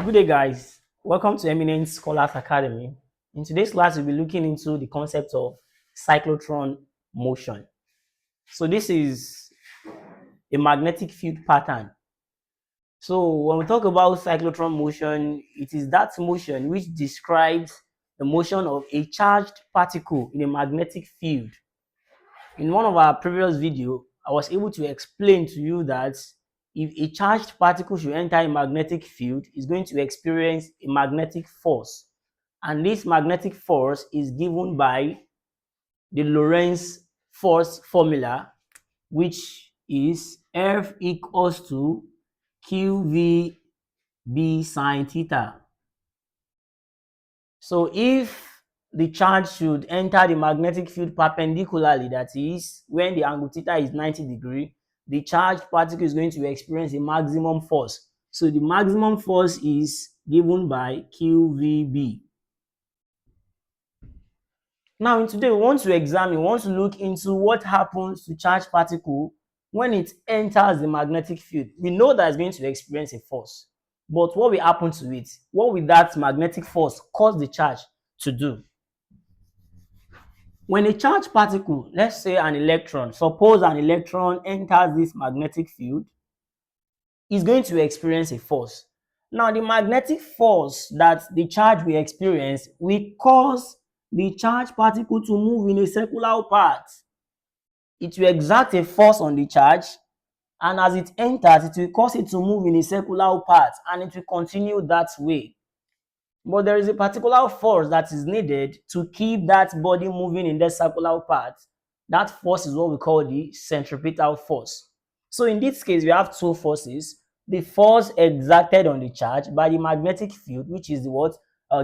Good day, guys. Welcome to Eminent Scholars Academy. In today's class, we'll be looking into the concept of cyclotron motion. So this is a magnetic field pattern. So when we talk about cyclotron motion, it is that motion which describes the motion of a charged particle in a magnetic field. In one of our previous videos, I was able to explain to you that if a charged particle should enter a magnetic field, it's going to experience a magnetic force. And this magnetic force is given by the Lorentz force formula, which is F equals to QV B sine theta. So if the charge should enter the magnetic field perpendicularly, that is, when the angle theta is 90 degrees, the charged particle is going to experience a maximum force. So the maximum force is given by QVB. Now, in today, we want to look into what happens to charged particle when it enters the magnetic field. We know that it's going to experience a force, but what will happen to it? What will that magnetic force cause the charge to do? When a charged particle, let's say an electron, suppose an electron enters this magnetic field, is going to experience a force. Now, the magnetic force that the charge will experience will cause the charged particle to move in a circular path. It will exert a force on the charge, and as it enters, it will cause it to move in a circular path, and it will continue that way. But there is a particular force that is needed to keep that body moving in the circular path. That force is what we call the centripetal force. So in this case, we have two forces. The force exerted on the charge by the magnetic field, which is what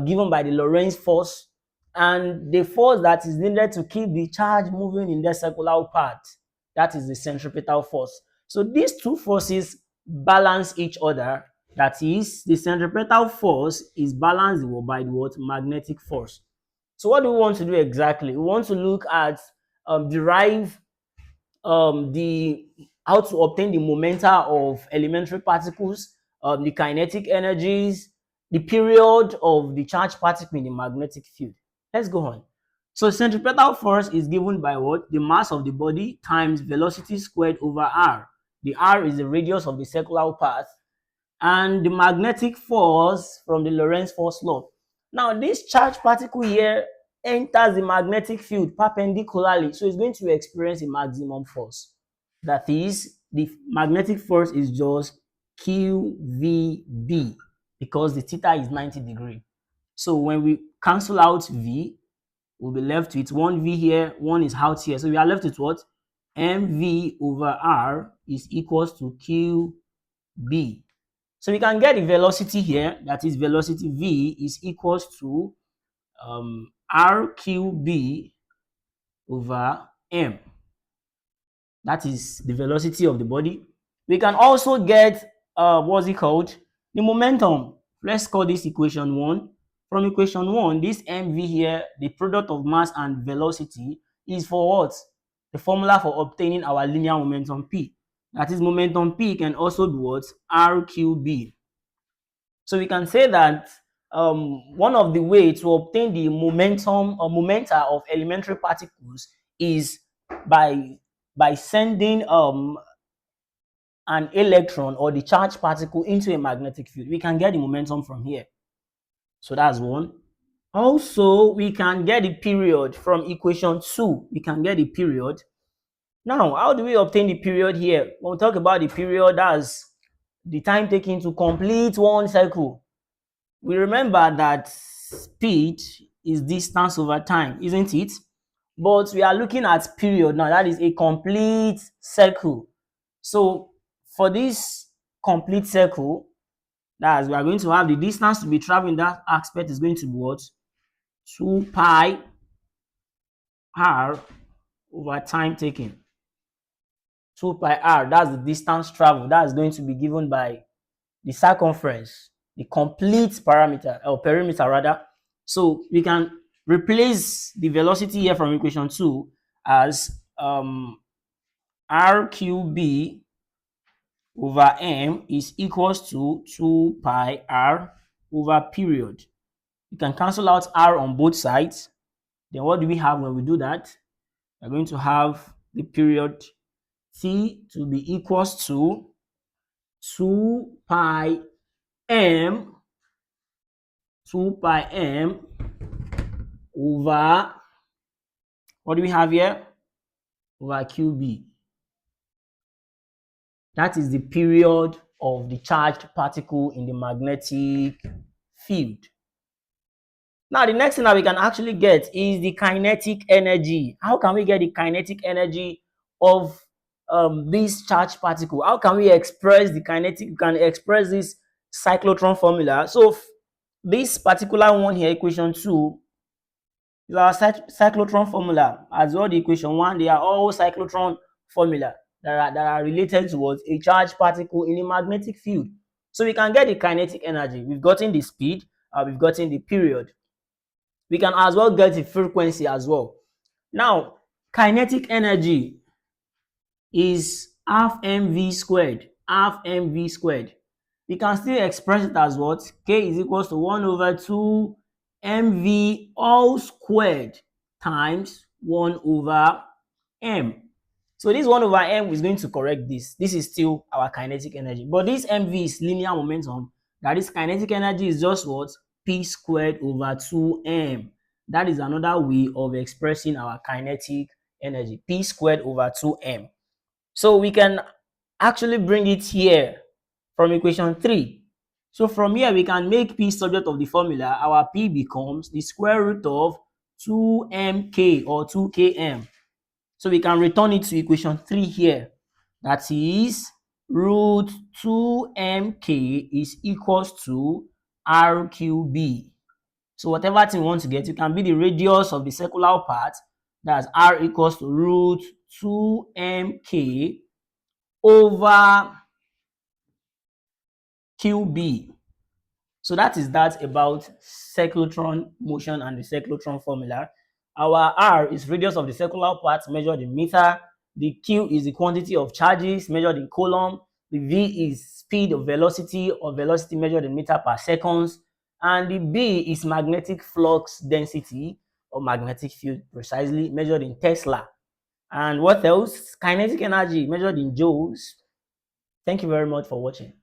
given by the Lorentz force, and the force that is needed to keep the charge moving in the circular path. That is the centripetal force. So these two forces balance each other. That is, the centripetal force is balanced by the what? Magnetic force. So what do we want to do exactly? We want to look at derive how to obtain the momenta of elementary particles, the kinetic energies, the period of the charged particle in the magnetic field. Let's go on. So centripetal force is given by what? The mass of the body times velocity squared over r. The r is the radius of the circular path, and the magnetic force from the Lorentz force law. Now, this charged particle here enters the magnetic field perpendicularly, so it's going to experience a maximum force. That is, the magnetic force is just QVB because the theta is 90 degrees. So when we cancel out V, we'll be left with one V here, one is out here. So we are left with what? MV over R is equals to QB. So we can get the velocity here, that is velocity V is equals to RQB over M. That is the velocity of the body. We can also get, what's it called? The momentum. Let's call this equation 1. From equation 1, this MV here, the product of mass and velocity, is for what? The formula for obtaining our linear momentum P. That is, momentum P can also be what? RQB. So we can say that one of the ways to obtain the momentum or momenta of elementary particles is by sending an electron or the charged particle into a magnetic field. We can get the momentum from here. So that's one. Also, we can get the period from equation 2. We can get the period. Now, how do we obtain the period here? When we talk about the period, that's the time taken to complete one cycle. We remember that speed is distance over time, isn't it? But we are looking at period now. That is a complete circle. So for this complete circle, that's we are going to have the distance to be traveling in that aspect is going to be what? 2 pi r over time taken. 2 pi r, that's the distance traveled. That's going to be given by the circumference, the complete parameter or perimeter rather. So we can replace the velocity here from equation 2 as RQB over M is equals to 2 pi r over period. You can cancel out r on both sides. Then what do we have when we do that? We're going to have the period t to be equals to 2 pi m over, what do we have here? Over qb. That is the period of the charged particle in the magnetic field. Now, the next thing that we can actually get is the kinetic energy. How can we get the kinetic energy of this charged particle? How can we express the kinetic? We can express this cyclotron formula. So this particular one here, equation 2, is our cyclotron formula. As well, the equation 1, they are all cyclotron formula that are related towards a charged particle in a magnetic field. So we can get the kinetic energy. We've gotten the speed, we've gotten the period. We can as well get the frequency as well. Now, kinetic energy is half mv squared. Half mv squared. We can still express it as what? K is equals to 1 over 2 mv all squared times 1 over m. So this 1 over m is going to correct this. This is still our kinetic energy. But this mv is linear momentum. That is, kinetic energy is just what? P squared over 2m. That is another way of expressing our kinetic energy. P squared over 2m. So we can actually bring it here from equation 3. So from here, we can make P subject of the formula. Our P becomes the square root of 2mk or 2km. So we can return it to equation 3 here. That is, root 2mk is equals to rqb. So whatever thing you want to get, you can be the radius of the circular part. That's r equals to root 2mk over qb. So that is that about cyclotron motion and the cyclotron formula. Our r is radius of the circular part measured in meter. The q is the quantity of charges measured in coulomb. The v is speed or velocity measured in meter per seconds. And the b is magnetic flux density or magnetic field precisely measured in Tesla. And what else? Kinetic energy measured in joules. Thank you very much for watching.